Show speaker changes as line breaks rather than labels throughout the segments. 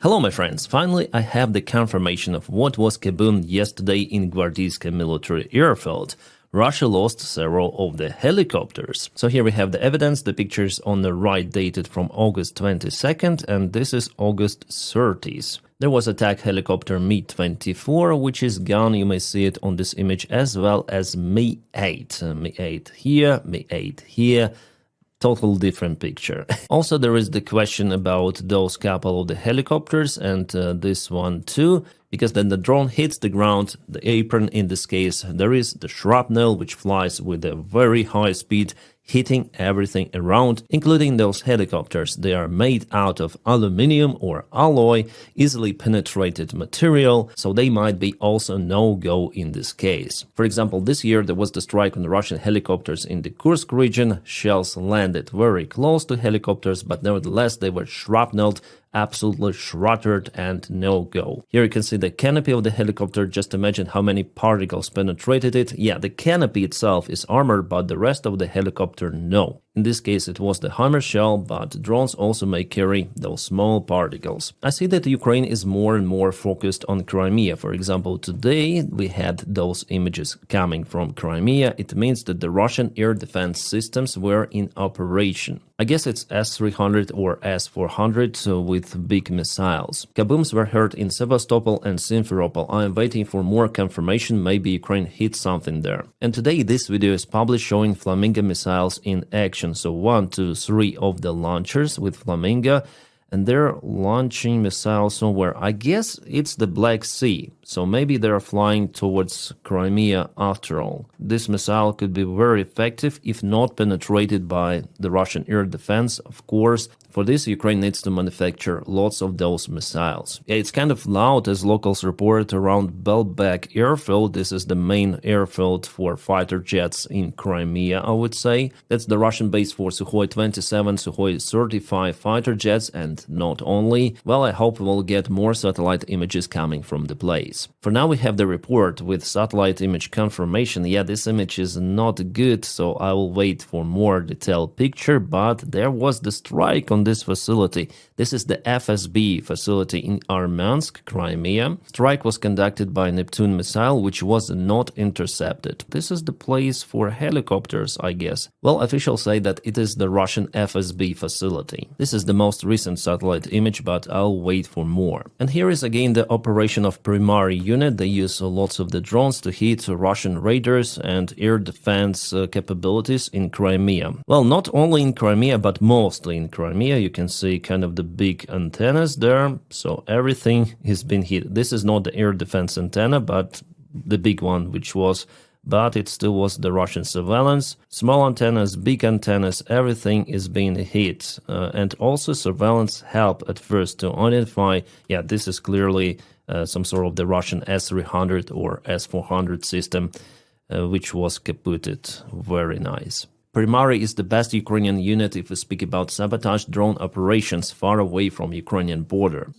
Hello my friends, finally I have the confirmation of what was kaboomed yesterday in Gvardiiska military airfield. Russia lost several of the helicopters. So here we have the evidence, the pictures on the right dated from August 22nd and this is August 30th. There was attack helicopter Mi-24 which is gone, you may see it on this image, as well as Mi-8. Mi-8 here, Mi-8 here. Total different picture. Also, there is the question about those couple of the helicopters and this one too, because then the drone hits the ground, the apron in this case, there is the shrapnel which flies with a very high speed, hitting everything around, including those helicopters. They are made out of aluminium or alloy, easily penetrated material, so they might be also no-go in this case. For example, this year there was the strike on the Russian helicopters in the Kursk region. Shells landed very close to helicopters, but nevertheless they were shrapnelled, absolutely shattered and no-go. Here you can see the canopy of the helicopter. Just imagine how many particles penetrated it. Yeah, the canopy itself is armored, but the rest of the helicopter, no. In this case it was the hammer shell, but drones also may carry those small particles. I see that Ukraine is more and more focused on Crimea. For example, today we had those images coming from Crimea. It means that the Russian air defense systems were in operation. I guess it's S-300 or S-400 with big missiles. Kabooms were heard in Sevastopol and Simferopol. I am waiting for more confirmation, maybe Ukraine hit something there. And today this video is published showing Flamingo missiles in action. So 1, 2, 3 of the launchers with Flamingo, and they're launching missiles somewhere. I guess it's the Black Sea, so maybe they're flying towards Crimea after all. This missile could be very effective if not penetrated by the Russian air defense, of course. For this, Ukraine needs to manufacture lots of those missiles. Yeah, it's kind of loud, as locals report, around Belbek airfield. This is the main airfield for fighter jets in Crimea, I would say. That's the Russian base for Sukhoi 27, Sukhoi 35 fighter jets, and not only. Well, I hope we'll get more satellite images coming from the place. For now, we have the report with satellite image confirmation. Yeah, this image is not good, so I will wait for more detailed picture, but there was the strike on this facility. This is the FSB facility in Armyansk, Crimea. Strike was conducted by Neptune missile, which was not intercepted. This is the place for helicopters, I guess. Well, officials say that it is the Russian FSB facility. This is the most recent satellite image, but I'll wait for more. And here is again the operation of primary unit. They use lots of the drones to hit Russian raiders and air defense capabilities in Crimea. Well, not only in Crimea, but mostly in Crimea. You can see kind of the big antennas there, so everything has been hit. This is not the air defense antenna, but the big one, which was, but it still was the Russian surveillance. Small antennas, big antennas, everything is being hit. And also surveillance help at first to identify, yeah, this is clearly some sort of the Russian S-300 or S-400 system, which was kaputted. Very nice. Primary is the best Ukrainian unit if we speak about sabotage drone operations far away from Ukrainian border.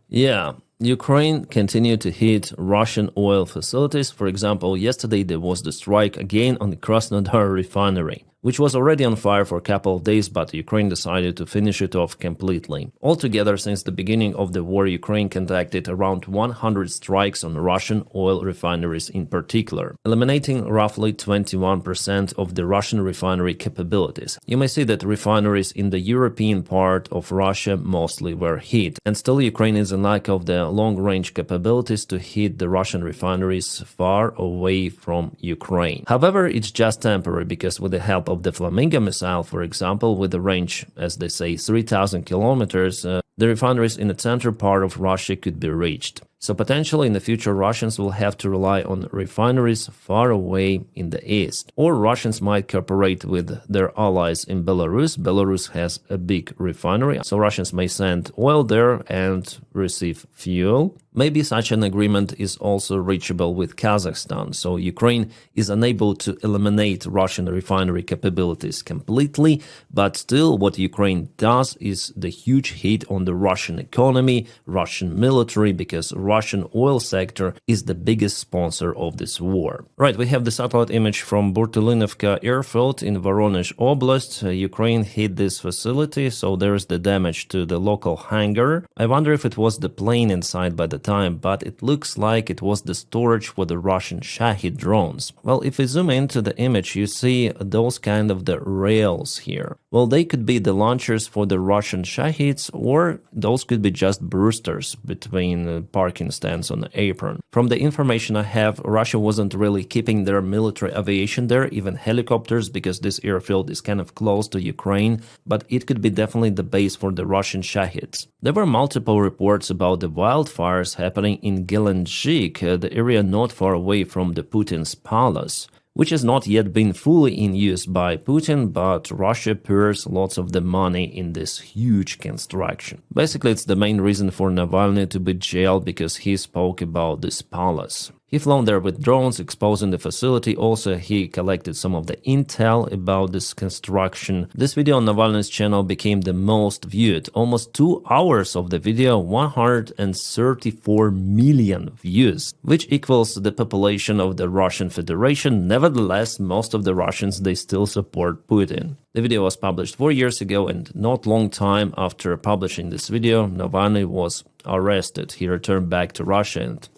Yeah, Ukraine continued to hit Russian oil facilities. For example, yesterday there was the strike again on the Krasnodar refinery, which was already on fire for a couple of days, but Ukraine decided to finish it off completely. Altogether, since the beginning of the war, Ukraine conducted around 100 strikes on Russian oil refineries in particular, eliminating roughly 21% of the Russian refinery capabilities. You may see that refineries in the European part of Russia mostly were hit, and still Ukraine is in lack of the long-range capabilities to hit the Russian refineries far away from Ukraine. However, it's just temporary, because with the help of the Flamingo missile, for example, with a range, as they say, 3,000 kilometers, the refineries in the center part of Russia could be reached. So potentially in the future, Russians will have to rely on refineries far away in the east. Or Russians might cooperate with their allies in Belarus. Belarus has a big refinery, so Russians may send oil there and receive fuel. Maybe such an agreement is also reachable with Kazakhstan, so Ukraine is unable to eliminate Russian refinery capabilities completely, but still what Ukraine does is the huge hit on the Russian economy, Russian military, because Russian oil sector is the biggest sponsor of this war. Right, we have the satellite image from Burtulinovka airfield in Voronezh Oblast. Ukraine hit this facility, so there's the damage to the local hangar. I wonder if it was the plane inside by the time, but it looks like it was the storage for the Russian Shahid drones. Well, if we zoom into the image, you see those kind of the rails here. Well, they could be the launchers for the Russian Shahids, or those could be just boosters between parking stands on the apron. From the information I have, Russia wasn't really keeping their military aviation there, even helicopters, because this airfield is kind of close to Ukraine, but it could be definitely the base for the Russian Shahids. There were multiple reports about the wildfires happening in Gelendzhik, the area not far away from the Putin's palace, which has not yet been fully in use by Putin, but Russia pours lots of the money in this huge construction. Basically, it's the main reason for Navalny to be jailed, because he spoke about this palace. He flown there with drones, exposing the facility. Also, he collected some of the intel about this construction. This video on Navalny's channel became the most viewed. Almost 2 hours of the video, 134 million views, which equals the population of the Russian Federation. Nevertheless, most of the Russians, they still support Putin. The video was published 4 years ago, and not long time after publishing this video, Navalny was arrested. He returned back to Russia and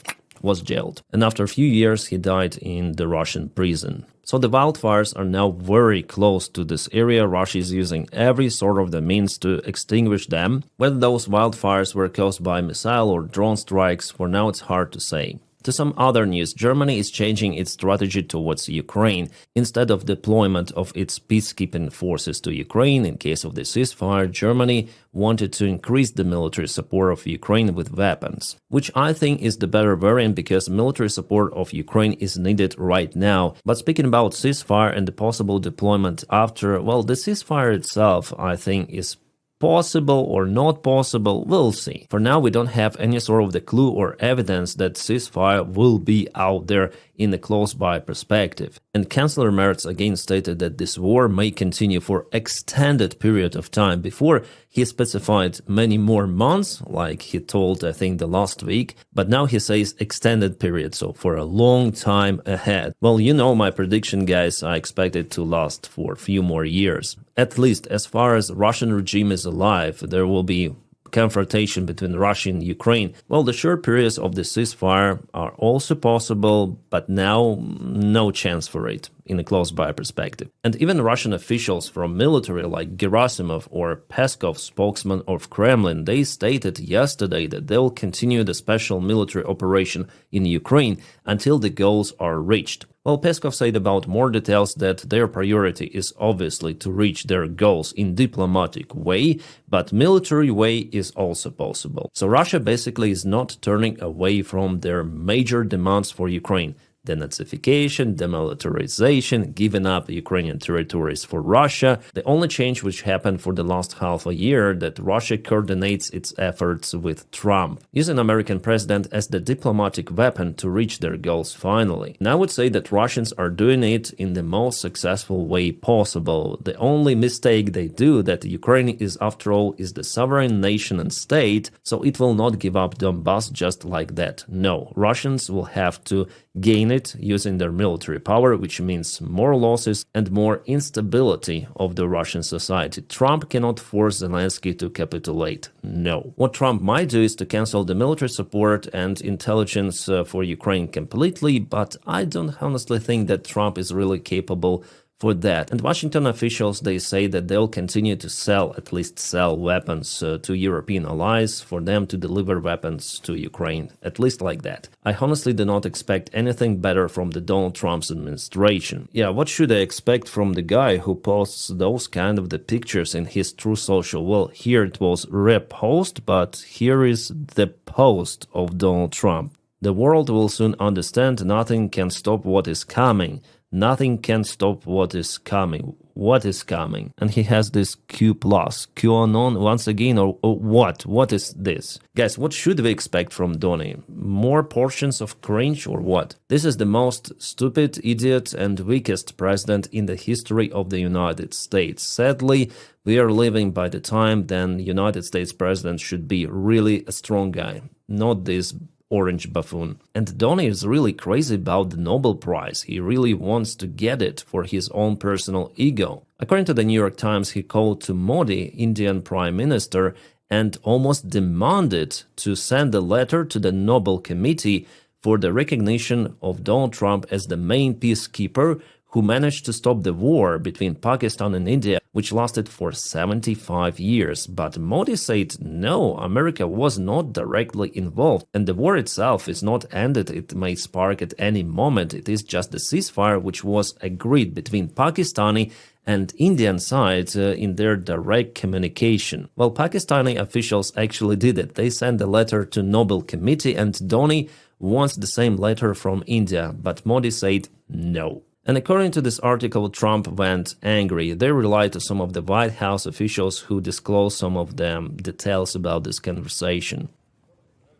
was jailed. And after a few years, he died in the Russian prison. So the wildfires are now very close to this area. Russia is using every sort of the means to extinguish them. Whether those wildfires were caused by missile or drone strikes, for now it's hard to say. To some other news, Germany is changing its strategy towards Ukraine. Instead of deployment of its peacekeeping forces to Ukraine in case of the ceasefire, Germany wanted to increase the military support of Ukraine with weapons, which I think is the better variant, because military support of Ukraine is needed right now. But speaking about ceasefire and the possible deployment after, well, the ceasefire itself, I think, is possible or not possible, we'll see. For now, we don't have any sort of the clue or evidence that ceasefire will be out there in the close-by perspective. And Chancellor Merz again stated that this war may continue for extended period of time. Before, he specified many more months, like he told, I think, the last week, but now he says extended period, so for a long time ahead. Well, you know my prediction, guys. I expect it to last for a few more years. At least as far as Russian regime is alive, there will be confrontation between Russia and Ukraine. Well, the short periods of the ceasefire are also possible, but now no chance for it in a close-by perspective. And even Russian officials from military like Gerasimov or Peskov, spokesman of Kremlin, they stated yesterday that they'll continue the special military operation in Ukraine until the goals are reached. Well, Peskov said about more details that their priority is obviously to reach their goals in diplomatic way, but military way is also possible. So Russia basically is not turning away from their major demands for Ukraine: denazification, demilitarization, giving up Ukrainian territories for Russia. The only change which happened for the last half a year that Russia coordinates its efforts with Trump, using American president as the diplomatic weapon to reach their goals finally. And I would say that Russians are doing it in the most successful way possible. The only mistake they do that Ukraine is, after all, is the sovereign nation and state, so it will not give up Donbass just like that. No, Russians will have to gain it using their military power, which means more losses and more instability of the Russian society. Trump cannot force Zelensky to capitulate. No. What Trump might do is to cancel the military support and intelligence for Ukraine completely, but I don't honestly think that Trump is really capable for that. And Washington officials, they say that they'll continue to at least sell weapons to European allies for them to deliver weapons to Ukraine, at least like that. I honestly do not expect anything better from the Donald Trump's administration. Yeah, what should I expect from the guy who posts those kind of the pictures in his True Social? Well, here it was repost, but here is the post of Donald Trump. The world will soon understand nothing can stop what is coming. Nothing can stop what is coming. What is coming? And he has this Q+. QAnon once again, or what? What is this? Guys, what should we expect from Donny? More portions of cringe or what? This is the most stupid, idiot, and weakest president in the history of the United States. Sadly, we are living by the time then United States president should be really a strong guy, not this orange buffoon. And Donny is really crazy about the Nobel Prize. He really wants to get it for his own personal ego. According to the New York Times, he called to Modi, Indian Prime Minister, and almost demanded to send a letter to the Nobel Committee for the recognition of Donald Trump as the main peacekeeper who managed to stop the war between Pakistan and India, which lasted for 75 years. But Modi said no, America was not directly involved, and the war itself is not ended. It may spark at any moment. It is just the ceasefire which was agreed between Pakistani and Indian sides in their direct communication. Well, Pakistani officials actually did it. They sent a letter to Nobel Committee, and Donny wants the same letter from India, but Modi said no. And according to this article, Trump went angry. They relied to some of the White House officials who disclosed some of the details about this conversation.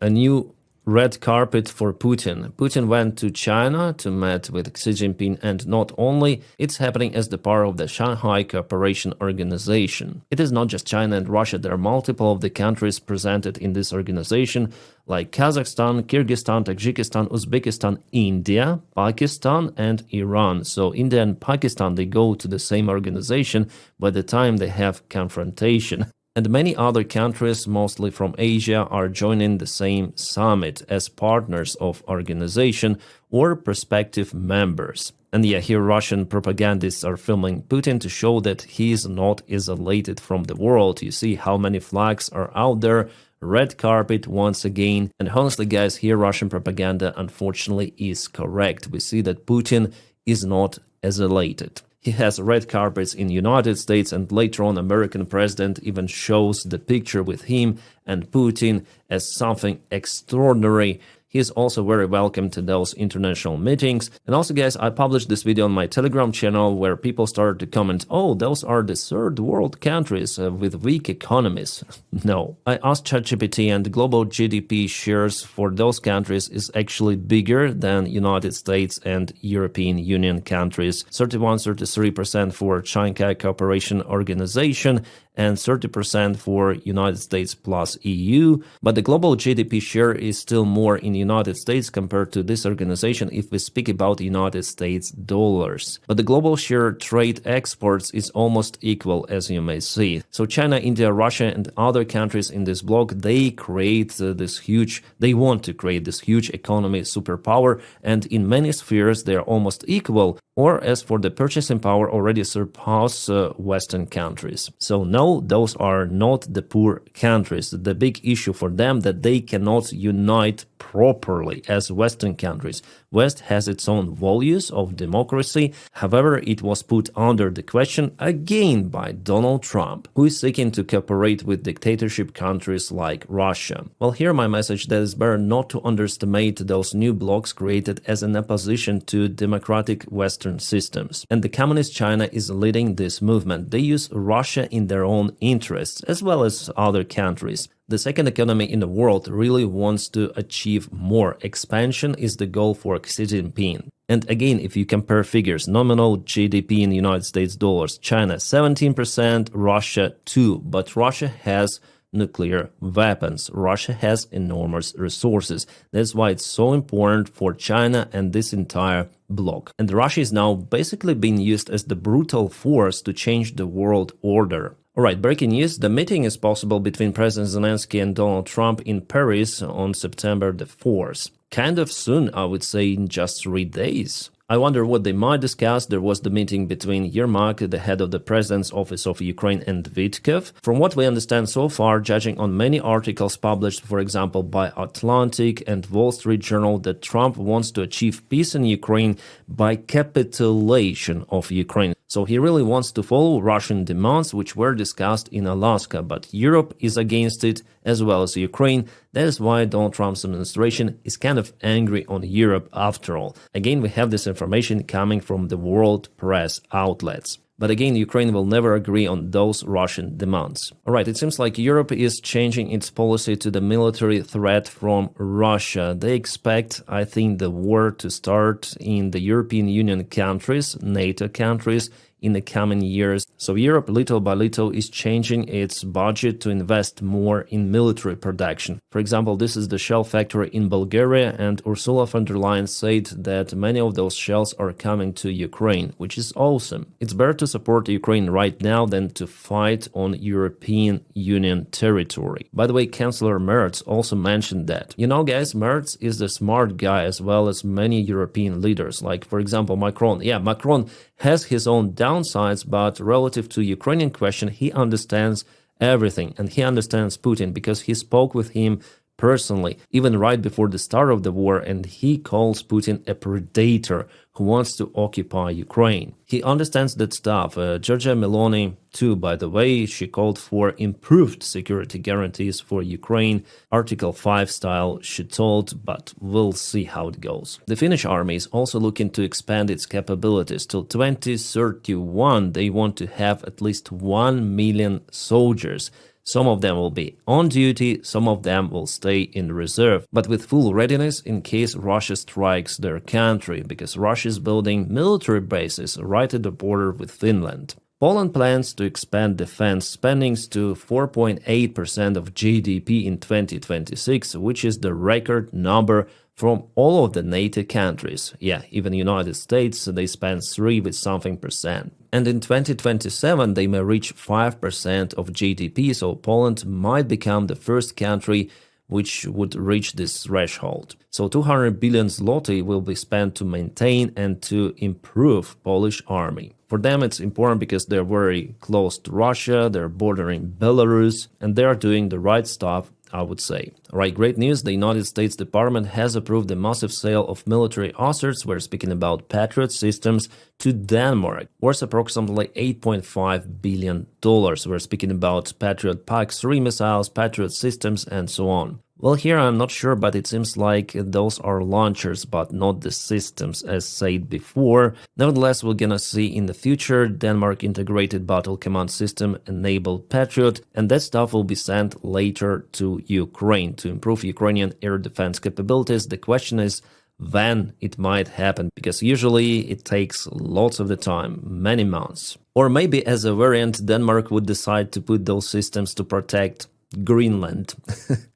A new red carpet for Putin. Putin went to China to meet with Xi Jinping, and not only, it's happening as the part of the Shanghai Cooperation Organization. It is not just China and Russia, there are multiple of the countries presented in this organization, like Kazakhstan, Kyrgyzstan, Tajikistan, Uzbekistan, India, Pakistan, and Iran. So India and Pakistan, they go to the same organization by the time they have confrontation. And many other countries, mostly from Asia, are joining the same summit as partners of organization or prospective members. And yeah, here Russian propagandists are filming Putin to show that he is not isolated from the world. You see how many flags are out there, red carpet once again. And honestly, guys, here Russian propaganda unfortunately is correct. We see that Putin is not isolated. He has red carpets in United States, and later on American president even shows the picture with him and Putin as something extraordinary. He is also very welcome to those international meetings. And also, guys, I published this video on my Telegram channel where people started to comment, oh, those are the third world countries with weak economies. No. I asked ChatGPT, and the global GDP shares for those countries is actually bigger than United States and European Union countries. 31-33% for Shanghai Cooperation Organization and 30% for United States plus EU. But the global GDP share is still more in United States compared to this organization if we speak about United States dollars. But the global share trade exports is almost equal, as you may see. So China, India, Russia, and other countries in this bloc, they create they want to create this huge economy superpower, and in many spheres they are almost equal, or as for the purchasing power, already surpass Western countries. So no, those are not the poor countries. The big issue for them that they cannot unite properly as Western countries. West has its own values of democracy. However, it was put under the question again by Donald Trump, who is seeking to cooperate with dictatorship countries like Russia. Well, here my message that it's better not to underestimate those new blocs created as an opposition to democratic Western systems. And the Communist China is leading this movement. They use Russia in their own interests, as well as other countries. The second economy in the world really wants to achieve more. Expansion is the goal for Xi Jinping. And again, if you compare figures, nominal GDP in United States dollars, China 17%, Russia 2%. But Russia has nuclear weapons. Russia has enormous resources. That's why it's so important for China and this entire bloc. And Russia is now basically being used as the brutal force to change the world order. Alright, breaking news, the meeting is possible between President Zelensky and Donald Trump in Paris on September the 4th. Kind of soon, I would say, in just 3 days. I wonder what they might discuss. There was the meeting between Yermak, the head of the President's Office of Ukraine, and Vitkov. From what we understand so far, judging on many articles published, for example, by Atlantic and Wall Street Journal, that Trump wants to achieve peace in Ukraine by capitulation of Ukraine. So he really wants to follow Russian demands, which were discussed in Alaska, but Europe is against it, as well as Ukraine. That is why Donald Trump's administration is kind of angry on Europe after all. Again, we have this information coming from the world press outlets. But again, Ukraine will never agree on those Russian demands. Alright, it seems like Europe is changing its policy to the military threat from Russia. They expect, I think, the war to start in the European Union countries, NATO countries, in the coming years. So Europe, little by little, is changing its budget to invest more in military production. For example, this is the shell factory in Bulgaria, and Ursula von der Leyen said that many of those shells are coming to Ukraine, which is awesome. It's better to support Ukraine right now than to fight on European Union territory. By the way, Chancellor Merz also mentioned that. You know, guys, Merz is the smart guy as well as many European leaders, like, for example, Macron. Yeah, Macron has his own downsides, but relative to Ukrainian question, he understands everything, and he understands Putin because he spoke with him personally, even right before the start of the war, and he calls Putin a predator who wants to occupy Ukraine. He understands that stuff. Giorgia Meloni, too, by the way, she called for improved security guarantees for Ukraine, Article 5 style, she told, but we'll see how it goes. The Finnish army is also looking to expand its capabilities. Till 2031, they want to have at least 1 million soldiers. Some of them will be on duty, some of them will stay in reserve, but with full readiness in case Russia strikes their country, because Russia is building military bases right at the border with Finland. Poland plans to expand defense spendings to 4.8% of GDP in 2026, which is the record number from all of the NATO countries. Yeah, even United States, they spend 3 with something percent. And in 2027, they may reach 5% of GDP, so Poland might become the first country which would reach this threshold. So 200 billion zloty will be spent to maintain and to improve Polish army. For them, it's important because they're very close to Russia, they're bordering Belarus, and they are doing the right stuff, I would say. Alright, great news. The United States Department has approved the massive sale of military assets. We're speaking about Patriot systems to Denmark, worth approximately $8.5 billion. We're speaking about Patriot PAC-3 missiles, Patriot systems, and so on. Well, here I'm not sure, but it seems like those are launchers, but not the systems, as said before. Nevertheless, we're gonna see in the future Denmark Integrated Battle Command System enabled Patriot, and that stuff will be sent later to Ukraine to improve Ukrainian air defense capabilities. The question is when it might happen, because usually it takes lots of the time, many months. Or maybe as a variant, Denmark would decide to put those systems to protect Greenland.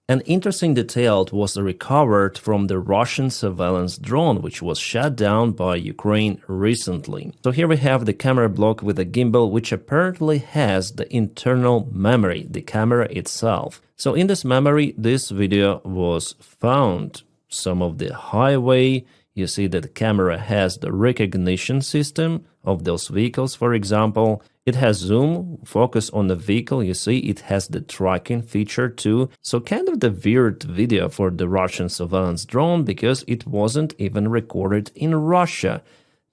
An interesting detail was recovered from the Russian surveillance drone, which was shut down by Ukraine recently. So here we have the camera block with a gimbal, which apparently has the internal memory, the camera itself. So in this memory, this video was found. Some of the highway, you see that the camera has the recognition system of those vehicles, for example. It has zoom, focus on the vehicle, you see it has the tracking feature too. So kind of the weird video for the Russian surveillance drone because it wasn't even recorded in Russia.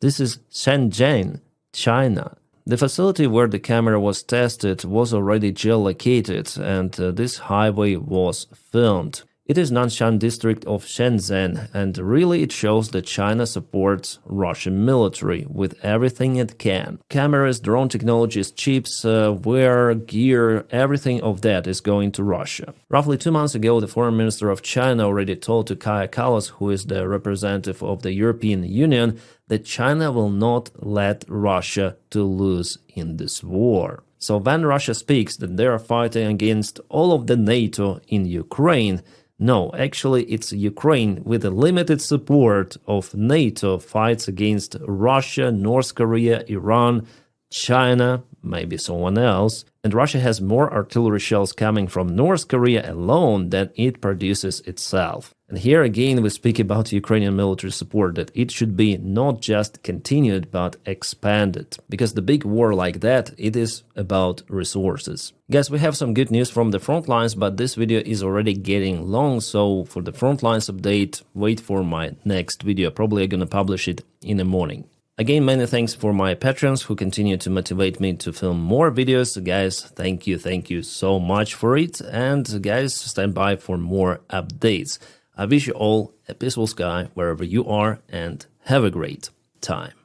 This is Shenzhen, China. The facility where the camera was tested was already geolocated and this highway was filmed. It is Nanshan district of Shenzhen, and really it shows that China supports Russian military with everything it can. Cameras, drone technologies, chips, wear, gear, everything of that is going to Russia. Roughly 2 months ago, the foreign minister of China already told to Kaja Kallas, who is the representative of the European Union, that China will not let Russia to lose in this war. So when Russia speaks that they are fighting against all of the NATO in Ukraine, no, actually it's Ukraine with a limited support of NATO fights against Russia, North Korea, Iran, China, maybe someone else. And Russia has more artillery shells coming from North Korea alone than it produces itself. And here again we speak about Ukrainian military support, that it should be not just continued but expanded. Because the big war like that, it is about resources. Guys, we have some good news from the front lines, but this video is already getting long, so for the front lines update, wait for my next video. Probably I'm gonna publish it in the morning. Again, many thanks for my patrons who continue to motivate me to film more videos. Guys, thank you so much for it. And guys, stand by for more updates. I wish you all a peaceful sky wherever you are and have a great time.